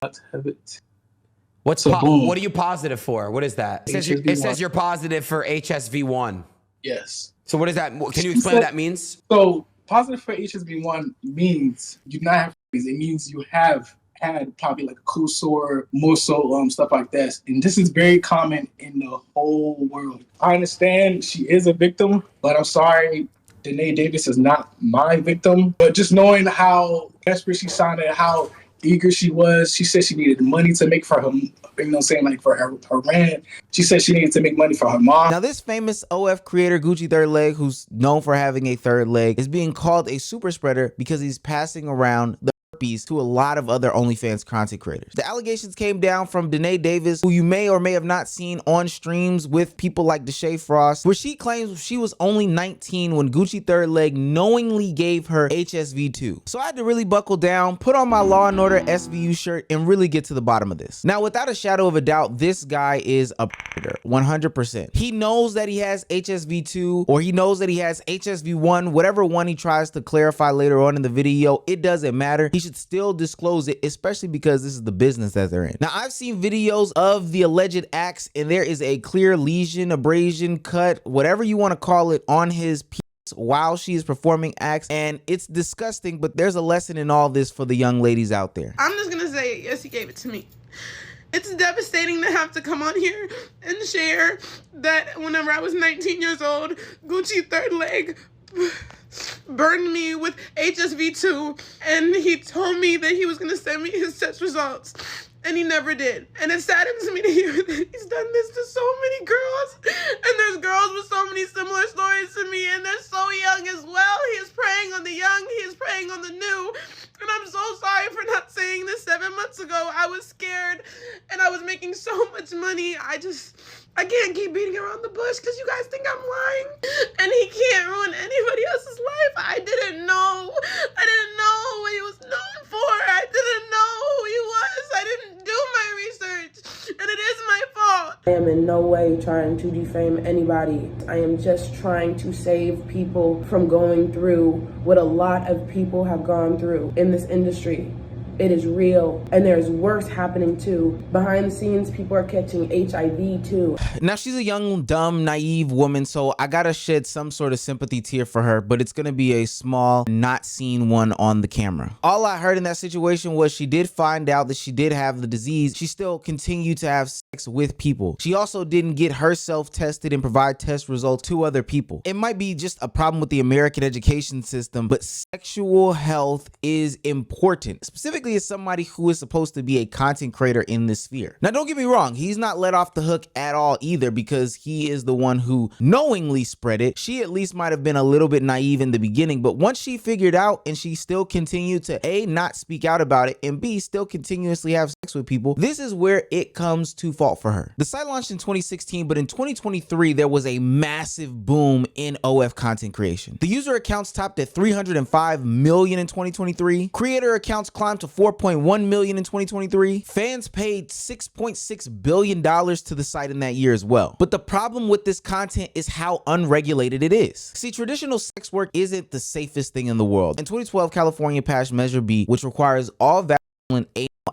not have it. What's So boom. what are you positive for? What is that? It says you're positive for HSV1. Yes. So what is that? Can you explain what that means? So positive for HSV1 means you not have herpes. It means you have had probably like a cold sore, more so stuff like that. And this is very common in the whole world. I understand she is a victim, but I'm sorry, Danae Davis is not my victim. But just knowing how desperate she sounded, how eager she was, she said she needed money to make for her, like for her rent. She said she needed to make money for her mom. Now, this famous OF creator, Gucci Third Leg, who's known for having a third leg, is being called a super spreader because he's passing around the herpes to a lot of other OnlyFans content creators. The allegations came down from Danae Davis, who you may or may have not seen on streams with people like Deshae Frost, where she claims she was only 19 when Gucci Third Leg knowingly gave her HSV2. So I had to really buckle down, put on my Law and Order SVU shirt, and really get to the bottom of this. Now, without a shadow of a doubt, this guy is a predator, 100%. He knows that he has HSV2, or he knows that he has HSV1, whatever one he tries to clarify later on in the video, it doesn't matter. He should still disclose it, especially because this is the business that they're in. Now, I've seen videos of the alleged acts, and there is a clear lesion, abrasion, cut, whatever you want to call it, on his penis while she is performing acts, and it's disgusting, but there's a lesson in all this for the young ladies out there. I'm just gonna say, yes, he gave it to me. It's devastating to have to come on here and share that whenever I was 19 years old, Gucci Third Leg burned me with HSV2, and he told me that he was going to send me his test results, and he never did. And it saddens me to hear that he's done this to so many girls, and there's girls with so many similar stories to me, and they're so young as well. He is preying on the young, he is preying on the new, and I'm so sorry for not saying this 7 months ago. I was scared, and I was making so much money. I can't keep beating around the bush because you guys think I'm lying, and he can't ruin anybody else's life. I didn't know what he was known for. I didn't know who he was. I didn't do my research, and it is my fault. I am in no way trying to defame anybody. I am just trying to save people from going through what a lot of people have gone through in this industry. It is real, and there's worse happening too. Behind the scenes, people are catching HIV too. Now, she's a young, dumb, naive woman, so I gotta shed some sort of sympathy tear for her, but it's gonna be a small, not seen one on the camera. All I heard in that situation was she did find out that she did have the disease. She still continued to have sex with people. She also didn't get herself tested and provide test results to other people. It might be just a problem with the American education system, but sexual health is important, specifically as somebody who is supposed to be a content creator in this sphere. Now, don't get me wrong, he's not let off the hook at all either, because he is the one who knowingly spread it. She at least might have been a little bit naive in the beginning, but once she figured out and she still continued to A, not speak out about it, and B, still continuously have sex with people, this is where it comes to fault for her. The site launched in 2016, but in 2023, there was a massive boom in OF content creation. The user accounts topped at 305 million in 2023. Creator accounts climbed to 4.1 million in 2023. Fans paid $6.6 billion to the site in that year as well. But the problem with this content is how unregulated it is. See, traditional sex work isn't the safest thing in the world. In 2012, California passed Measure B, which requires all violent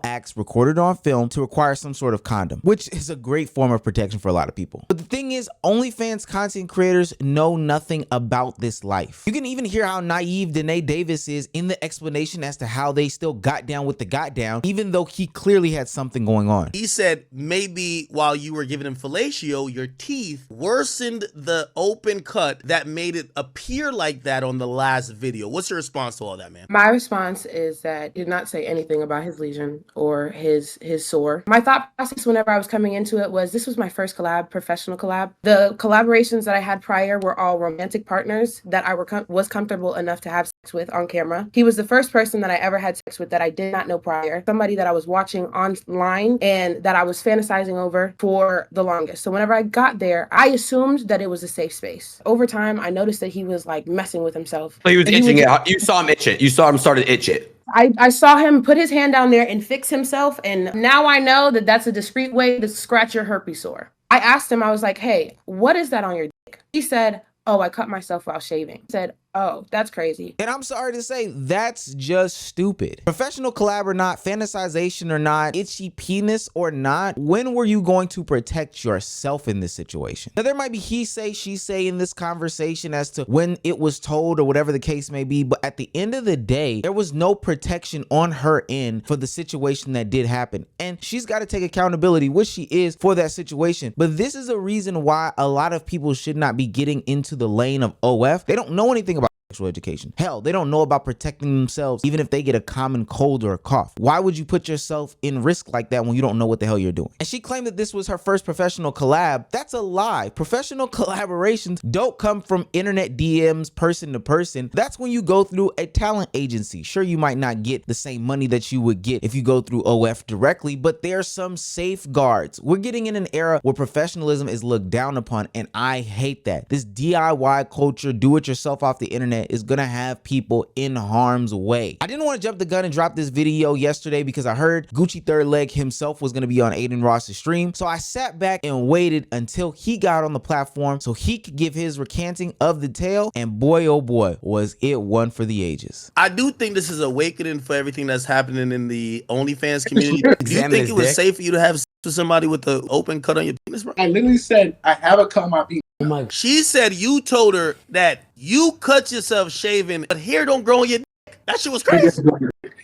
acts recorded on film to require some sort of condom, which is a great form of protection for a lot of people. But the thing is, OnlyFans content creators know nothing about this life. You can even hear how naive Danae Davis is in the explanation as to how they still got down with the got down, even though he clearly had something going on. He said maybe while you were giving him fellatio, your teeth worsened the open cut that made it appear like that on the last video. What's your response to all that, man? My response is that he did not say anything about his lesion or his sore. My thought process whenever I was coming into it was, this was my first collab, professional collab. The collaborations that I had prior were all romantic partners that I was comfortable enough to have sex with on camera. He was the first person that I ever had sex with that I did not know prior. Somebody that I was watching online and that I was fantasizing over for the longest. So whenever I got there, I assumed that it was a safe space. Over time, I noticed that he was like messing with himself. So he was itching it. You saw him itch it. You saw him start to itch it. I saw him put his hand down there and fix himself, and now I know that that's a discreet way to scratch your herpes sore. I asked him, I was like, hey, what is that on your dick? He said, oh, I cut myself while shaving. I said, Oh, that's crazy. And I'm sorry to say, that's just stupid. Professional collab or not, fantasization or not, itchy penis or not, when were you going to protect yourself in this situation? Now, there might be he say, she say in this conversation as to when it was told or whatever the case may be, but at the end of the day, there was no protection on her end for the situation that did happen. And she's got to take accountability, which she is, for that situation. But this is a reason why a lot of people should not be getting into the lane of OF. They don't know anything about sexual education. Hell, they don't know about protecting themselves even if they get a common cold or a cough. Why would you put yourself in risk like that when you don't know what the hell you're doing? And she claimed that this was her first professional collab. That's a lie. Professional collaborations don't come from internet DMs, person to person. That's when you go through a talent agency. Sure, you might not get the same money that you would get if you go through OF directly, but there are some safeguards. We're getting in an era where professionalism is looked down upon, and I hate that. This DIY culture, do it yourself off the internet, is gonna have people in harm's way. I didn't want to jump the gun and drop this video yesterday because I heard Gucci Third Leg himself was gonna be on Adin Ross's stream. So I sat back and waited until he got on the platform so he could give his recanting of the tale. And boy, oh boy, was it one for the ages. I do think this is awakening for everything that's happening in the OnlyFans community. Do you think it was safe for you to have sex with somebody with an open cut on your penis, bro? I literally said I have a cut on my penis. She said you told her that you cut yourself shaving, but hair don't grow on your dick. That shit was crazy.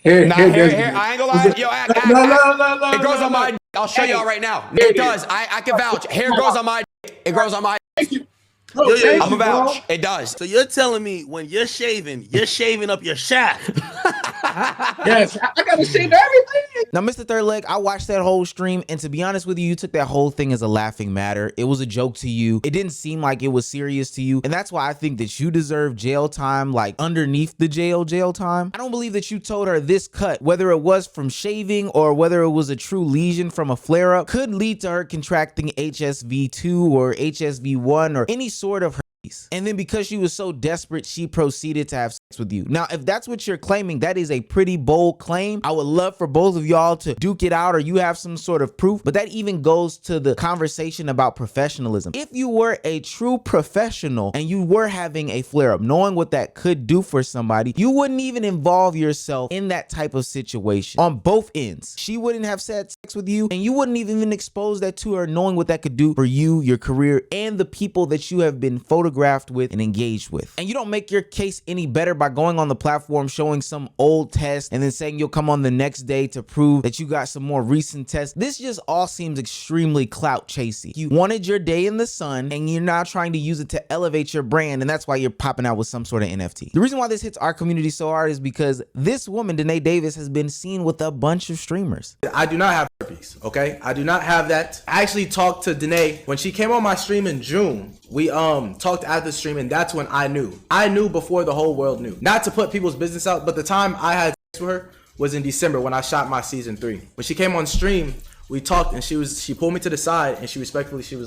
Hair, Nah, hair, I ain't gonna lie. Yo, no, it grows on my dick. I'll show y'all right now. It does. I can vouch. Hair grows on my dick. It grows on my dick. Thank you. I'm a vouch. It does. So you're telling me when you're shaving up your shaft. Yes, I gotta shave everything. Now, Mr. Third Leg, I watched that whole stream, and to be honest with you, you took that whole thing as a laughing matter. It was a joke to you. It didn't seem like it was serious to you, and that's why I think that you deserve jail time, like underneath the jail time. I don't believe that you told her this cut, whether it was from shaving or whether it was a true lesion from a flare-up, could lead to her contracting HSV2 or HSV1 or any sort of herpes. And then because she was so desperate, she proceeded to have sex with you. Now, if that's what you're claiming, that is a pretty bold claim. I would love for both of y'all to duke it out, or you have some sort of proof, but that even goes to the conversation about professionalism. If you were a true professional and you were having a flare-up, knowing what that could do for somebody, you wouldn't even involve yourself in that type of situation on both ends. She wouldn't have had sex with you, and you wouldn't even expose that to her, knowing what that could do for you, your career, and the people that you have been photographed with and engaged with. And you don't make your case any better by going on the platform showing some old test and then saying you'll come on the next day to prove that you got some more recent tests. This just all seems extremely clout chasey. You wanted your day in the sun and you're now trying to use it to elevate your brand, and that's why you're popping out with some sort of NFT. The reason why this hits our community so hard is because this woman, Danae Davis, has been seen with a bunch of streamers. I do not have herpes, okay? I do not have that. I actually talked to Danae when she came on my stream in June. We talked at the stream, and that's when I knew. I knew before the whole world knew. Not to put people's business out, but the time I had sex with her was in December when I shot my season 3. When she came on stream, we talked, and she pulled me to the side, and she was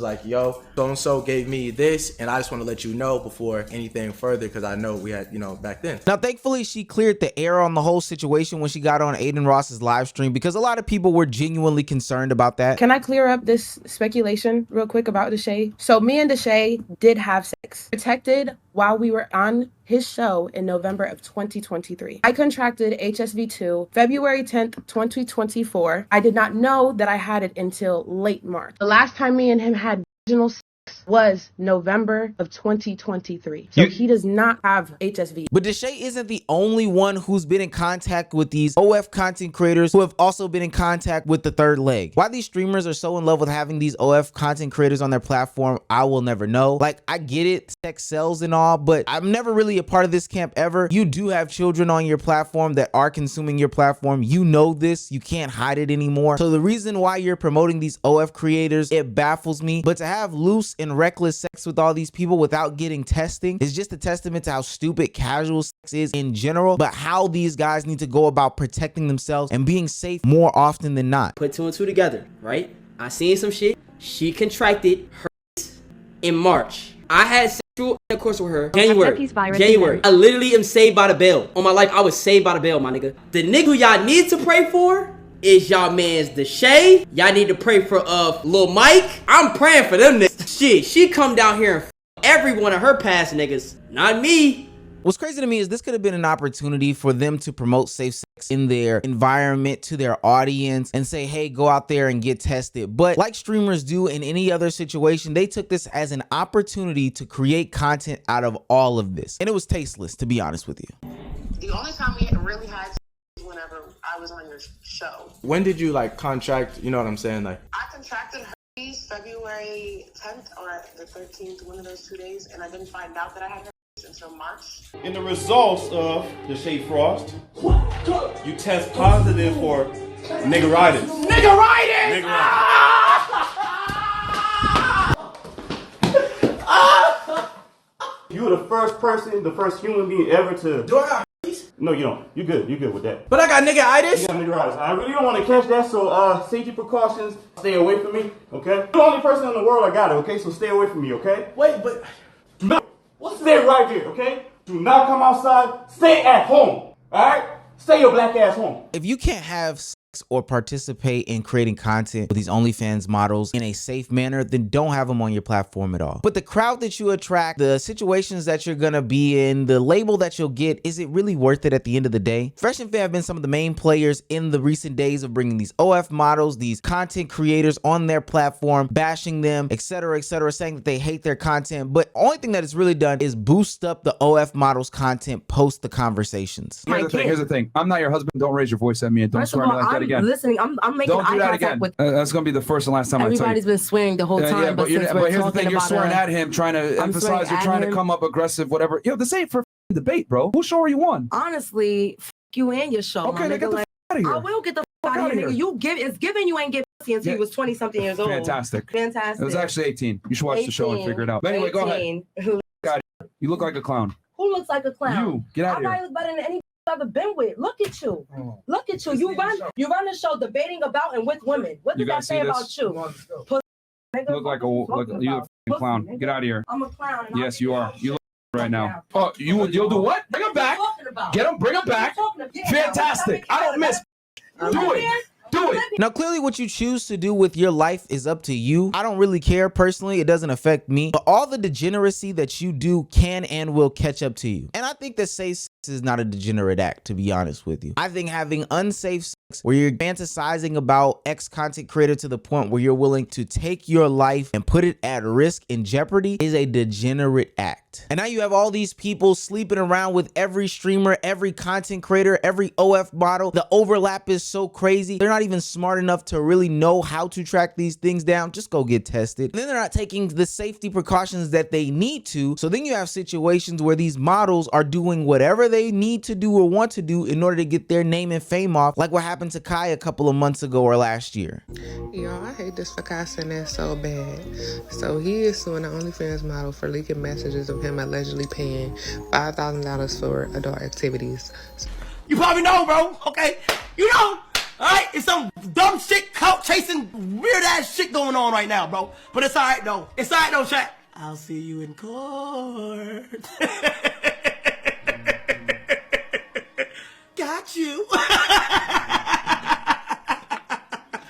like, yo, so-and-so gave me this, and I just want to let you know before anything further, because I know we had, back then. Now, thankfully, she cleared the air on the whole situation when she got on Adin Ross's live stream, because a lot of people were genuinely concerned about that. Can I clear up this speculation real quick about Deshae? So me and Deshae did have sex, protected while we were on his show in November of 2023. I contracted HSV2 February 10th, 2024. I did not know that I had it until late March. The last time me and him had vaginal sex was November of 2023. So he does not have HSV. But Deshae isn't the only one who's been in contact with these OF content creators who have also been in contact with the Third Leg. Why these streamers are so in love with having these OF content creators on their platform, I will never know. Like, I get it, sex sells and all, but I'm never really a part of this camp ever. You do have children on your platform that are consuming your platform. You know this. You can't hide it anymore. So the reason why you're promoting these OF creators, it baffles me. But to have loose and reckless sex with all these people without getting testing is just a testament to how stupid casual sex is in general, but how these guys need to go about protecting themselves and being safe more often than not. Put 2 and 2 together, right? I seen some shit. She contracted herpes in March. I had sexual intercourse with her January. I literally am saved by the bell. On my life, I was saved by the bell, my nigga. The nigga who y'all need to pray for is y'all man's Deshae. Y'all need to pray for Lil Mike. I'm praying for them niggas. Shit, she come down here and every one of her past niggas. Not me. What's crazy to me is this could have been an opportunity for them to promote safe sex in their environment to their audience and say, hey, go out there and get tested. But like streamers do in any other situation, they took this as an opportunity to create content out of all of this. And it was tasteless, to be honest with you. The only time we really had sex was whenever I was on your show. When did you like contract, you know what I'm saying? Like, I contracted herpes February 10th or the 13th, one of those 2 days, and I didn't find out that I had herpes until March. In the results of the Shea Frost, you test positive for niggeritis. Niggeritis! You were the first person, the first human being ever to... do I got herpes? No, you don't. You good. You good with that. But I got niggeritis. You got niggeritis. I really don't want to catch that, so safety precautions, stay away from me, okay? You're the only person in the world I got it, okay? So stay away from me, okay? Wait, but Do not stay right here, okay? Do not come outside. Stay at home, all right? Stay your black ass home. If you can't have sex or participate in creating content with these OnlyFans models in a safe manner, then don't have them on your platform at all. But the crowd that you attract, the situations that you're gonna be in, the label that you'll get, is it really worth it at the end of the day? Fresh and Fair have been some of the main players in the recent days of bringing these OF models, these content creators on their platform, bashing them, etc., saying that they hate their content. But only thing that it's really done is boost up the OF models content post the conversations. Here's the thing. I'm not your husband. Don't raise your voice at me and don't swear at me like that again. Listening, I'm making don't do eye that contact again. with. That's gonna be the first and last time I tell you. Everybody's been swearing the whole time. Yeah, but here's the thing: you're swearing at him, trying to emphasize, you're trying to come up aggressive, whatever. Yo, this ain't for debate, bro. Whose show are you on? Honestly, you and your show. Okay, then get the out of here. I will get the out of here. It's given you ain't get pussy until you was 20-something years old. Fantastic. Fantastic. It was actually 18. You should watch the show and figure it out. But anyway, go ahead. You look like a clown. Who looks like a clown? You get out of here. I look better than any I've ever been with. Look at you. Look at you. You run the show debating about and with women. What does that say about you? You look like a clown. Get out of here. I'm a clown. Yes, you are. You look right now. Oh, you'll do what? Bring him back. Get him. Bring him back. Fantastic. I don't miss. Do it. Do it. Now, clearly what you choose to do with your life is up to you. I don't really care personally. It doesn't affect me. But all the degeneracy that you do can and will catch up to you. And I think that safe sex is not a degenerate act, to be honest with you. I think having unsafe sex where you're fantasizing about ex-content creator to the point where you're willing to take your life and put it at risk in jeopardy is a degenerate act. And now you have all these people sleeping around with every streamer, every content creator, every OF model. The overlap is so crazy. They're not even smart enough to really know how to track these things down. Just go get tested. And then they're not taking the safety precautions that they need to. So then you have situations where these models are doing whatever they need to do or want to do in order to get their name and fame off, like what happened to Kai a couple of months ago or last year. Yo, I hate this for Kai saying that so bad. So he is suing the OnlyFans model for leaking messages of him allegedly paying $5,000 for adult activities. You probably know, bro. Okay, you know. All right, it's some dumb shit, clout chasing, weird ass shit going on right now, bro. But it's all right though. It's all right though, chat. I'll see you in court. Got you.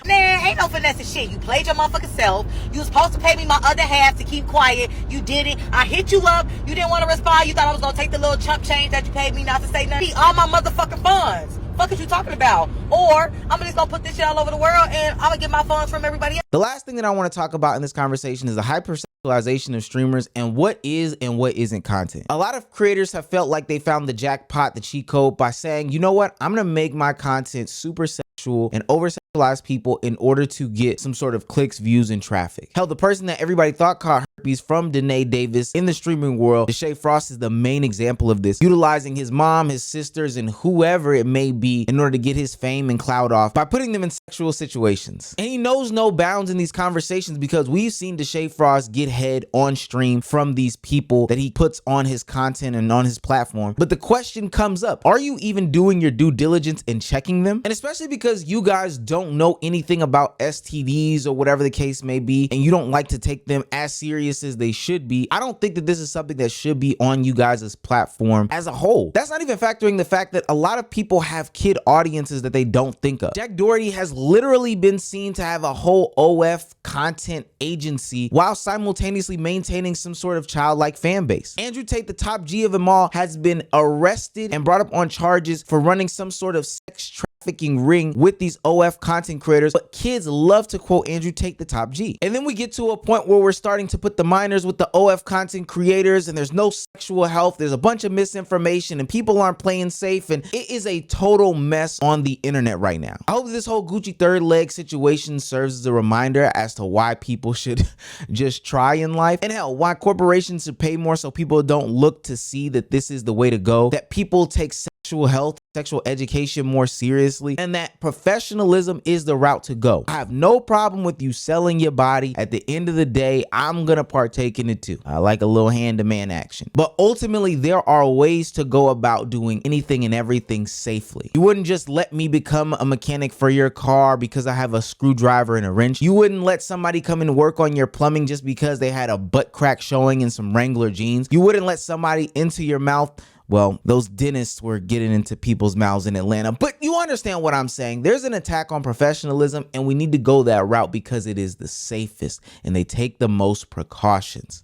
Man, ain't no finesse shit. You played your motherfucking self. You was supposed to pay me my other half to keep quiet. You did it. I hit you up. You didn't want to respond. You thought I was gonna take the little chump change that you paid me not to say nothing. All my motherfucking funds. Fuck is you talking about? Or I'm just gonna put this shit all over the world and I'm gonna get my funds from everybody else. The last thing that I want to talk about in this conversation is the hypersexualization of streamers and what is and what isn't content. A lot of creators have felt like they found the jackpot, the cheat code, by saying, you know what, I'm gonna make my content super sexual and over-sexualize people in order to get some sort of clicks, views, and traffic. Hell, the person that everybody thought caught herpes from Danae Davis in the streaming world, Shea Frost, is the main example of this, utilizing his mom, his sisters, and whoever it may be in order to get his fame and clout off by putting them in sexual situations. And he knows no bounds in these conversations because we've seen Shea Frost get head on stream from these people that he puts on his content and on his platform. But the question comes up, are you even doing your due diligence in checking them? And especially because because you guys don't know anything about STDs or whatever the case may be, and you don't like to take them as serious as they should be, I don't think that this is something that should be on you guys' platform as a whole. That's not even factoring the fact that a lot of people have kid audiences that they don't think of. Jack Doherty has literally been seen to have a whole OF content agency while simultaneously maintaining some sort of childlike fan base. Andrew Tate, the top G of them all, has been arrested and brought up on charges for running some sort of sex trafficking ring with these OF content creators, but kids love to quote Andrew Tate, the top G. And then we get to a point where we're starting to put the minors with the OF content creators, and there's no sexual health, there's a bunch of misinformation, and people aren't playing safe, and it is a total mess on the internet right now. I hope this whole Gucci third leg situation serves as a reminder as to why people should just try in life, and hell, why corporations should pay more so people don't look to see that this is the way to go, that people take sexual health, sexual education more seriously, and that professionalism is the route to go. I have no problem with you selling your body. At the end of the day, I'm gonna partake in it too. I like a little hand-to-man action. But ultimately, there are ways to go about doing anything and everything safely. You wouldn't just let me become a mechanic for your car because I have a screwdriver and a wrench. You wouldn't let somebody come and work on your plumbing just because they had a butt crack showing and some Wrangler jeans. You wouldn't let somebody into your mouth. Well, those dentists were getting into people's mouths in Atlanta, but you understand what I'm saying. There's an attack on professionalism, and we need to go that route because it is the safest and they take the most precautions.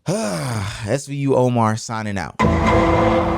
SVU Omar signing out.